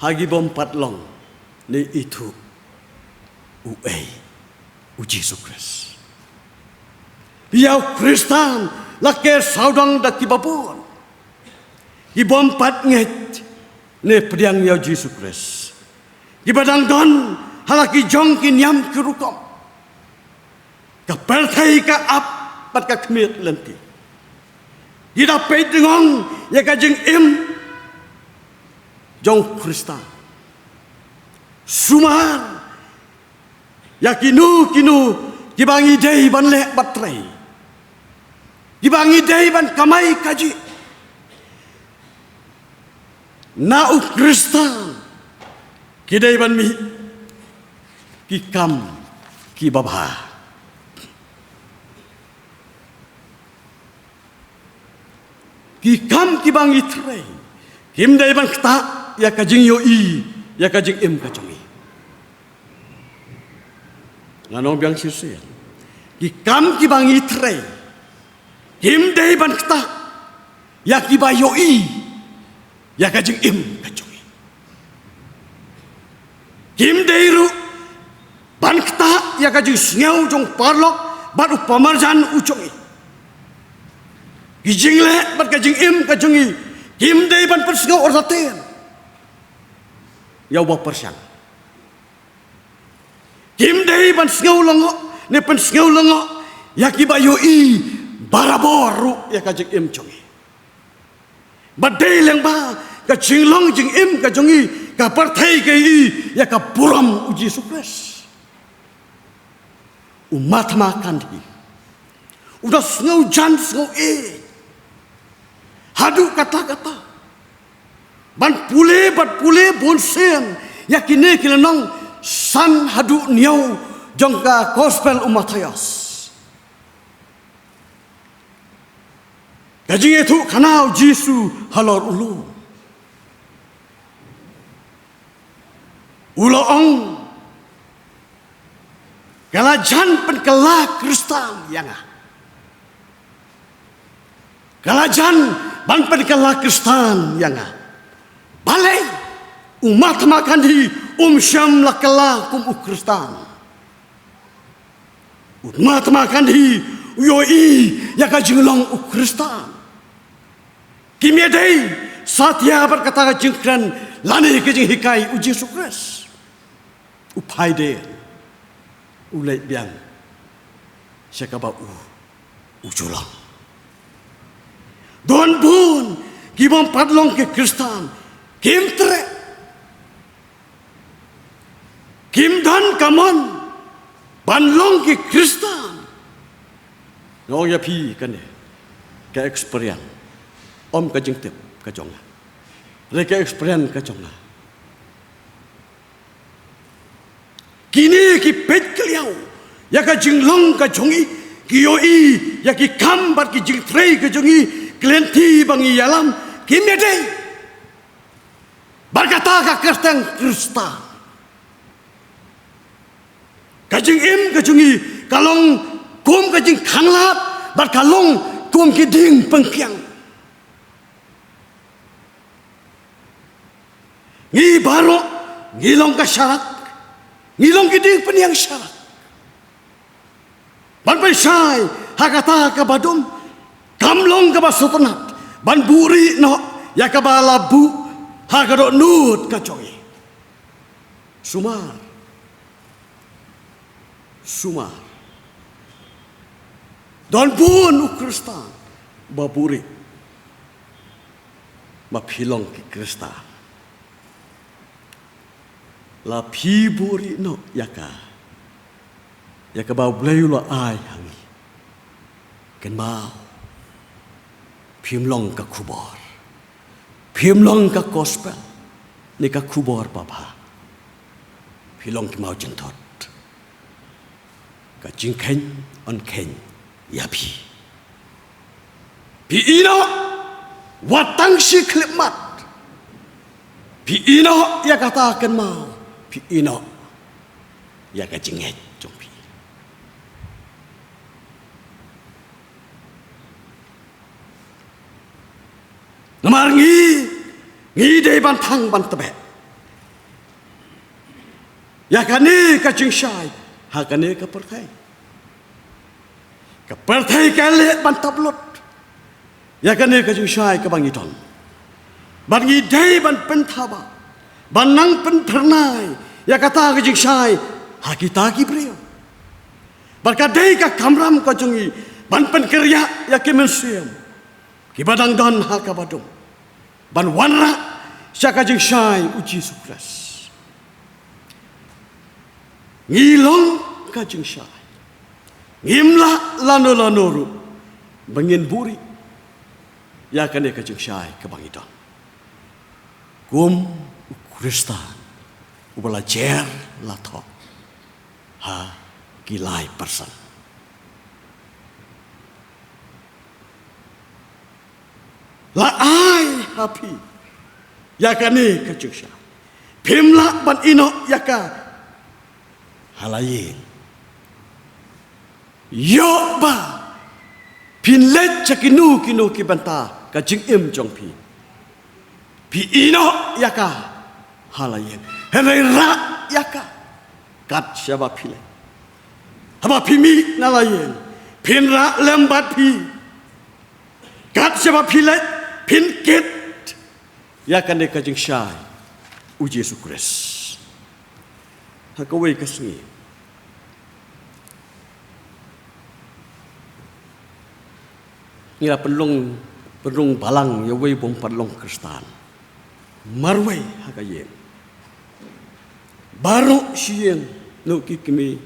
hagi bom patlong ni itu u Yesus Kristus dia Kristan laker saudang da kibabon ibom pat nget ne pediang ya Yesus Kristus Gibadang don halaki jong ki nyam ki rukom. Ka perthai ka ap pat ka khmit lenti. Gida pe dengong ya ka jeng im jong Krista. Sumar ya kinu gibangi dei ban le batrai. Gibangi dei ban kamai kaji. Na Krista kidai ban mi ki kam ki babha ki kam ki bang itre kim dai ban kta ya ka jing yo i ya ka jing im ka chongi ngano biang sirse ki kam ki bang itre kim dai ban kta ya ki ba yo i ya ka jing im ka chongi Kim deiru ban kta ya ka jing sneu jong parlok ban upamarjan ucongi. Gijing le ban ka jing im ka jongi. Kim dei ban persngau ordaten. Ya wa persang. Kim dei ban sneu longo ne pen sneu longo ya ki ba yo i baraboru ya ka jing im jongi. Badai leng ba ka jing long jing im ka jongi. Ka partai ke i ya ka puram uji sukres umat makan di udah sengau jan sengau hadu kata-kata ban pule bonsen ya kini kilenong san hadu niau jongka gospel umat hayas kajing itu kanau Jisu halor ulu Uloong kalajan penkala Kristan yang kalajan ban penkala Kristan yang balai umat makan di syam lakala kum Kristan umat makan di yoi ya kajinglong Kristan kimedai satya berkata jengkran lani kejing hikai uji sukres upai de ulai biang syakaba ujulang don bun gibang padlong ke Kristan kim tre kim dan kamon banlong ke Kristan ngong ya pi kan ke experience om kajing tip kajonga reka experience kajonga kini ki pet keliau ya ka jinglong ka jongi ki yoi ya ki kambat ki jing trei ka jongi klenti bangi yalam ki mede berkata ka kerteng Krista ka jing im ka jongi kalong kum ka jing khanglat bar kalong kum ki ding pengkiang ngi baro ngilong ka syarat ngilong giding peniang syarat ban paisai hakata ka badum kamlong ka basotonat ban buri no ya ka balabu hakado nut ka coy sumar don pun Kristan baburi mapilong ki Kristan la piburi no yaka bau blayu la ai hangi ken mau pimlong ka kubor pimlong ka gospel ni ka kubor baba pilong ki mau jentot ka jingken on ken yapi pi ino watang si klipmat pi ino ya katakan mau pi ino ya ka jinget jompi namar ngi dei ban thang ban tabe ya ka ne ka jingshai ha ka ne ka perthai ka le ban tablot ya ka ne ka jingshai ka bang iton ban ngi dei ban pen thaba ban nang pen thernai ya kata ke jing sai ha kita ki brio berkadai ka kamram ka jungi ban pen kerja ya ke mensiam ki badang don ha ka badung ban wanra sya ka jing sai uji sukres ngilong ka jing sai ngimla lano bangin buri ya kane ka jing sai ka bangidon kum Kristan belajar lato ha kilai person la ai happy ya kane ka jing sai pimla ban ino ya ka halayin yo ba pinlet cakinu kinu ki banta ka jing im jong pi ino yaka halayen henai ra yaka kat syaba pile haba pimi nalayen pin ra lembat pi kat syaba pile pin kit yaka ne ka jing syai uji Yesus Kristus hakawai kasngi ngira penlong balang ya wei bong penlong Kristen marwai hakayen baru siang no kikimi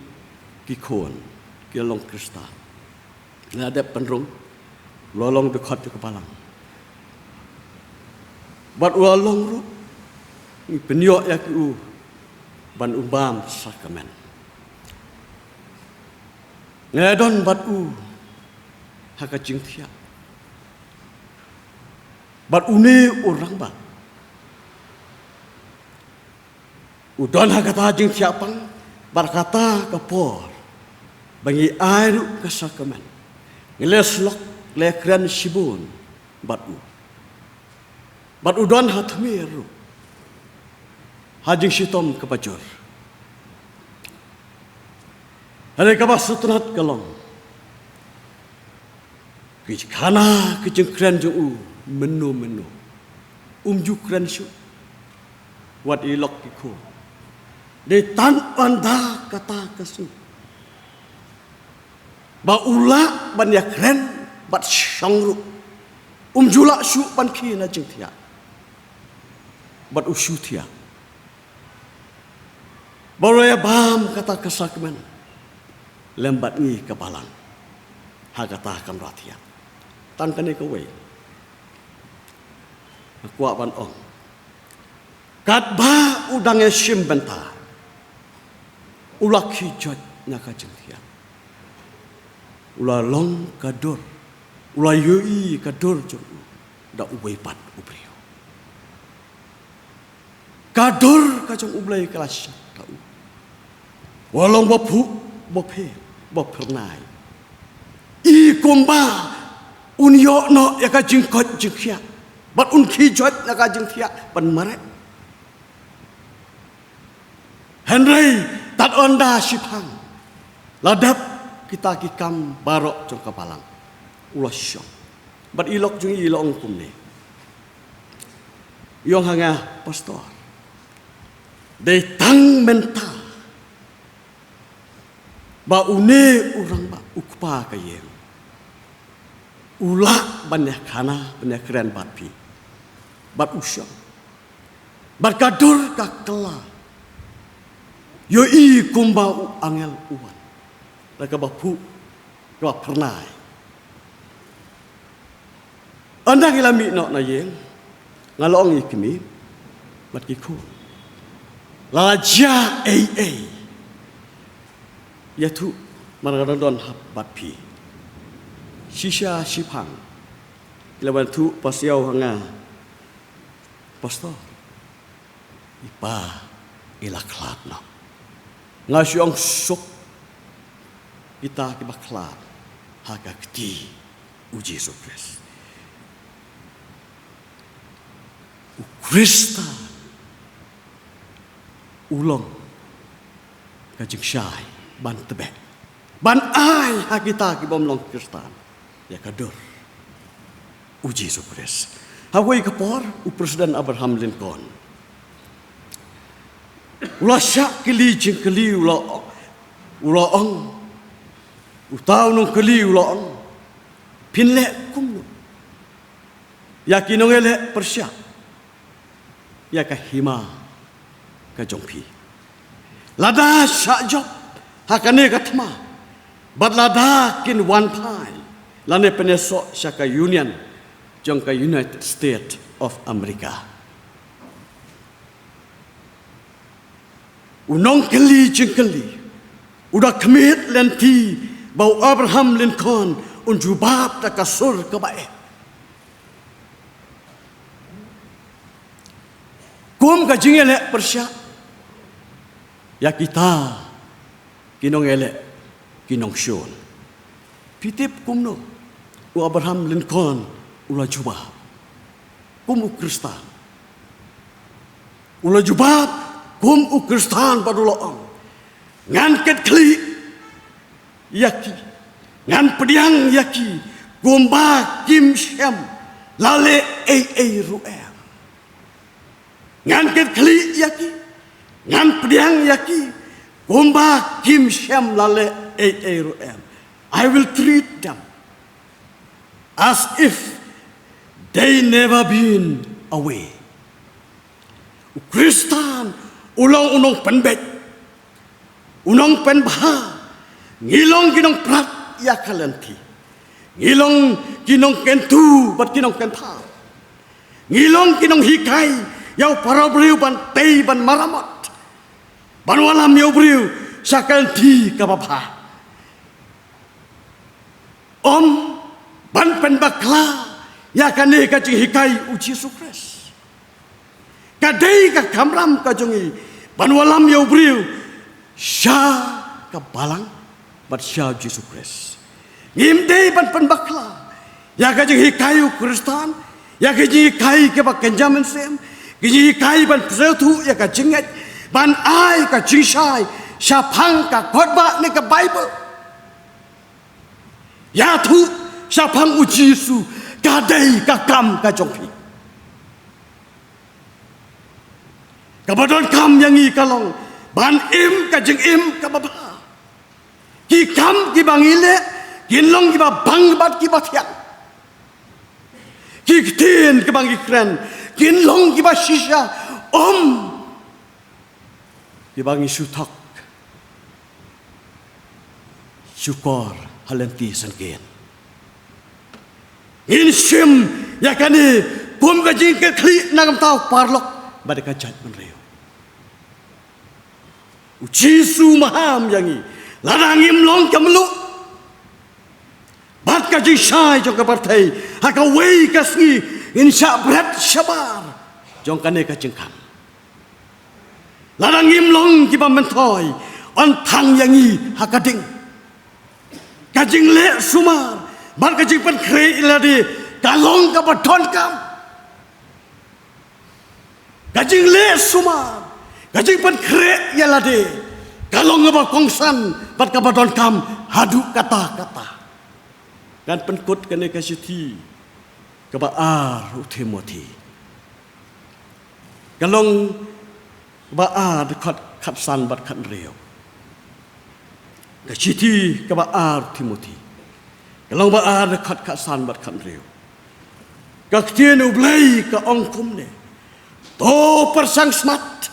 kikon kilong Kristen ada penlong lolong dekat ke balang bat lolong ru ni penyok ya ku ban umbam sakramen ngedon bat hakajing tiap bat une orang ba udon hakata jing siapang berkata kapor bangi airu kasakaman ngileslok lekran sibun bat udon hatmiru hajing sitom kepajur ada kabas sutrat kalong kijkana kijengkran jung menu jukran syu wat ilok kiko de tan anda kata kasu ba ula ban yakren bat syangru jula syu ban kina jeng tia bat usyu tia baru ya bam kata kesakmen lembat ni kebalang ha kata kamratia tan kane kowe kuat ban ong kat ba udang sim benta ulak hijat nyaka jengtia ula long kadur ula yui kadur jeng da ubai pat ubrio kadur kajong ublai kelas tau walong bapu bape bapernai i kumba unyo no ya kajing kot jengkia bat unki jot na kajing tia pan maret Henry tat onda sipang ladap kita kikam barok jong kapalang ulas syong bat ilok jung ilong kumne yong hanga pastor de tang menta ba une urang ba ukpa kayeng ulah banyak kana banyak keren batpi bat usyam bat kadur kakela yo i kumba angel uwan laka bapu ka pernai anda kilami no na yeng ngalong ikimi bat kiku laja yaitu margadon hab batpi shisha sipang lawan tu pasiau hanga pastor ipa ilaklat no ngasyong sok kita kibaklat haga kti uji Yesus Kristus Krista ulong kajing syai ban tebek ban ai hakita ki bomlong Kristan ya kadur uji Yesus Kristus hawai kapor u Presiden Abraham Lincoln ula syak keli jing keli ula ong utau nong keli ula ong pinle kum yakin nong ele persyak ya ka hima ka jongpi lada syak job hakane ka thma bat lada kin one time lane penesok syaka union jong ka United States of America unong keli jing keli udah kemit lenti bau Abraham Lincoln unjubab ta kasur ke bae kum ka jing ele persyak ya kita kinong ele kinong syun pitip kumno u Abraham Lincoln ula jubab kum u Kristan ula jubab kum u Kristan paduloong ngan ket kli yaki ngan pediang yaki gomba kim shem lale ruem ngan ket kli yaki ngan pediang yaki gomba kim shem lale ruem I will treat them as if they never been away Kristan ulang unong penbet unong penbah ngilong kinong prat ya kalanti ngilong kinong kentu bat kinong kentha ngilong kinong hikai yau parabriu ban tei ban maramot ban walam yau briu sakanti kababha om ban penbakla ya kane ka jing hikai uji sukres kadai ka kamram ka jongi ban walam yau briu sya ka balang bat sya uji sukres ngimdei ban penbakla ya ka jing hikai Kristan ya ka jing hikai ke bak kenjamen sem ke jing hikai ban pretu ya ka jinget ban ai ka jingshai sya phang ka khotba ne ka Bible ya thu sya phang uji su ka dai ka kam ka jongpi ka badon kam yang i kalong ban im ka jing im ka baba ki kam ki bangile kin long ki ba bang bat ki ba thiak ki tin ki bang ki kren kin long ki ba shisha om ki bang i suthak syukor halenti sangken in sim yakani pum ka jing ke kli nagam tau parlok badaka judgment reo ujisu maham yangi larangim long kamlu bat ka jing shai jong ka partai haka wei ka sngi insya brat shabar jong kane ka jingkam larangim long ki ba mentoi on thang yangi haka ding kajing le sumar ban kajing pen kre iladi kalong ka baton kam kajing le sumar kajing pen kre iladi kalong ka kongsan bat ka baton kam hadu kata-kata kan penkut kene kasiti ka ba ar Timothy kalong ba ar khat san bat khat reo kasiti ka ba ar Timothy kalau ba ar khat ka san bat khan reu ka tien ublai ka ong kum ne to persang smat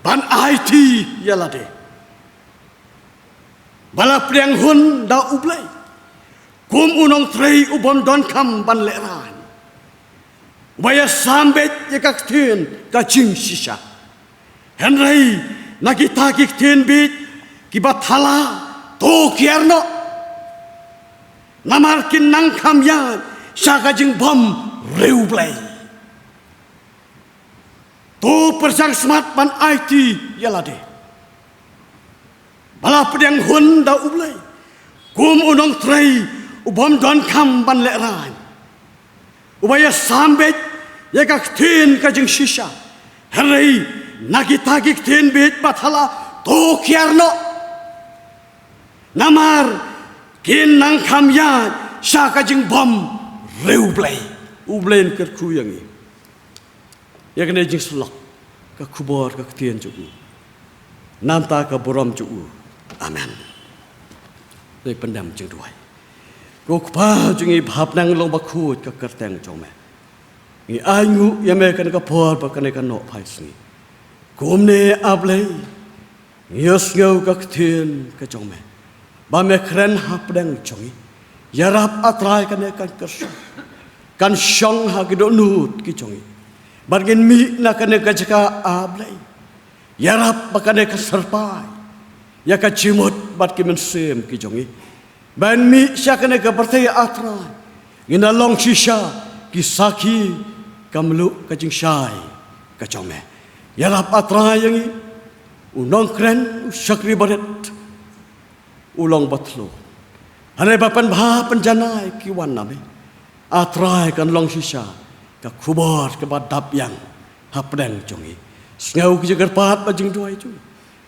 ban IT yalade bala priang hun da ublai kum unong trei ubon don kam ban le ran baya sambet ye ka tien ka ching shisha henrei nakita ki tien bit ki bathala to kierno namarkin nang kamya saka jing bom reublay to persang smart ban IT yalade bala pedang hun da ublay kum unong trei ubom don kam ban leran ubaya sambet ya ka tin ka jing shisha herei nakita ki tin bit bathala to kierno namar kin nang kamya saka jing bom reublay ublen ker ku yang ya kena jing slok ka khubor ka ktien chu nam ta ka borom chu amen dei pandam ching duai ko pa chu ngi bhap nang long ba khut ka kerteng chong me ngi ai ngu ya me kan ka por ba kan ka no phai sni kum ne ap lei yes ngau ka ktien ka chong me ba me kren hap dang chong yarap atrai kan ka kan shong ha ki do nut ki chong bargen mi na kan ka jaka ap lei yarap ba kan ka serpai ya ka chimut bat ki men sem ki chong ban mi sya kan ka partai atrai ngina long shisha ki saki kamlu ka jing shai ka chong me yarap atrai yang unong kren sakri baret ulong batlo ane bapan bha panjanai ki wan nami atrai kan long shisha ka khubor ka badap yang hapdeng chongi snau ki jagar pat ba jing duai chu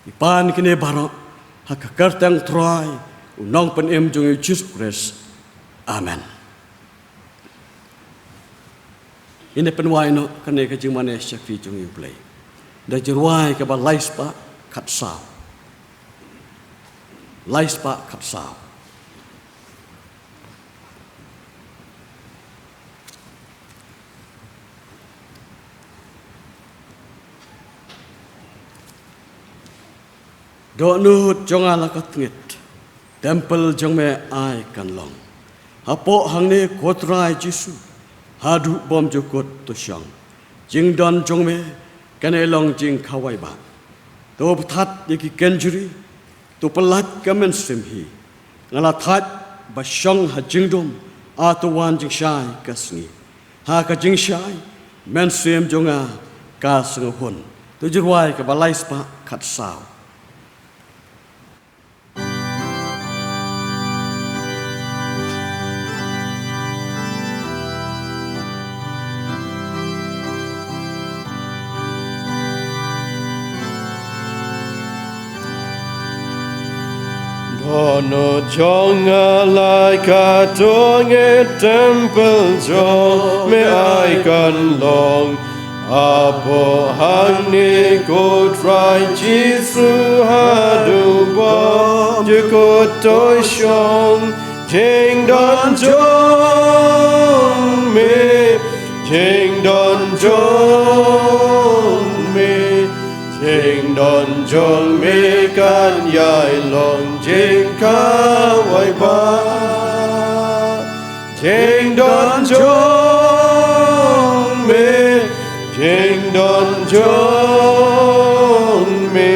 ipan kine baro ha ka kartang trai unong pen em jong Jesus Christ amen ine pen wai no kane ka jing mane syakti jong play da jirwai ka ba laispa khat sao laispa khat sao do nut jong ala ka tngit temple jong me ai kan long hapo hang ne kotrai jisu hadu bom jokot to shang jing don jong me kan e long jing khawai ba to that yaki kenjuri to pelat kamen sim hi ngala that ba shang ha jing dom a to wan jing shai kasni ha ka jing shai men sim jonga ka sung hon to jirwai ka balai spa khat sao Ono chong alai ka tong e temple chong me ai kan long apo hang ni ko try Jisu hadu bom je ko toy shong jing don jong me jing don jong me jing don jong me kan yai long jing ka wai ba jing don jong me jing don jong me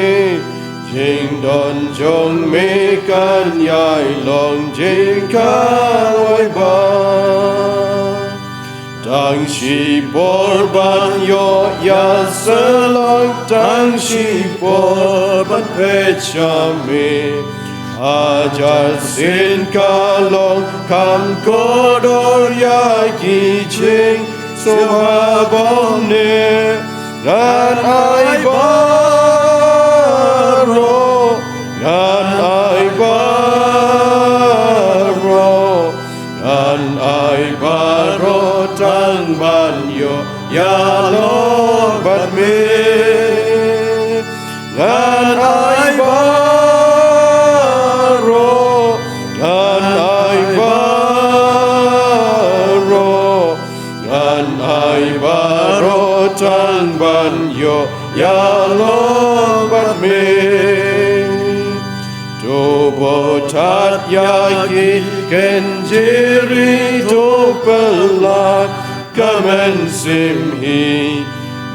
jing don jong me kan yai long jing ka wai ba Tang shi borban yo ya selong tang shi borban pechami ajar sin kalong kam kodor ya kiching sohabom ne gan ai baro gan ai baro gan ai baro tang ban yo ya lo bat me gan ai baro gan ai baro gan ai baro tang ban yo ya lo bat me to botat yaki kenjiri to pelat kamen simhi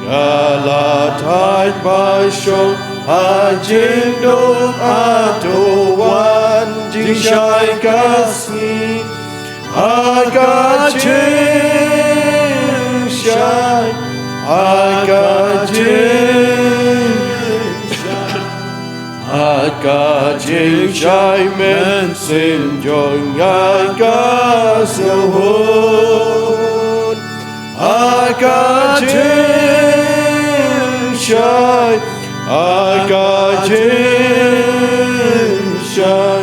ngalatat basyong hajin do atuan jingshai kasni agajing shai agajing agajing shai men sim jong agasohon agajing shai agajing shai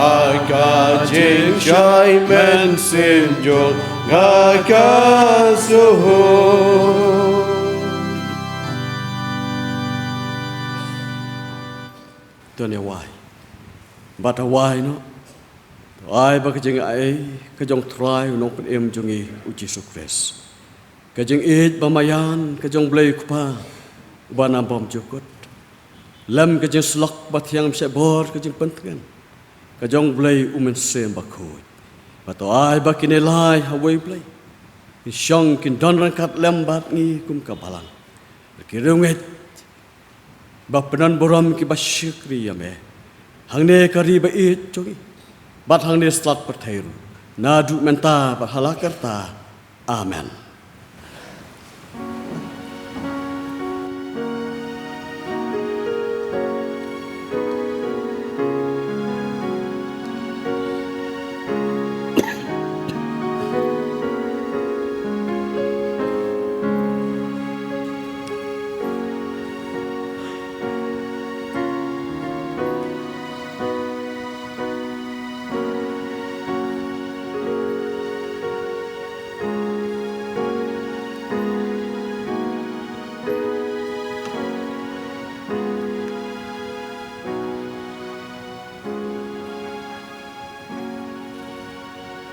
agajing shai men sim jong agasohon tuan ya wai bat wai no ai ba kajing ai kajong try no pen em jungi uji sukses kajing it bamayan kajong blai kupa bana bom jukut lam kajing slok bat yang se bor kajing pentengan kajong blai umen sem bakoi bat ai ba kinelai hawai blai Isyong kin don rangkat lembat ni kum kabalang. Kirunget bapenan boram ki basyukri yame. Hang ne kari ba it jongi. Bat hang ne slat perthairu. Nadu menta ba halakarta. Amen.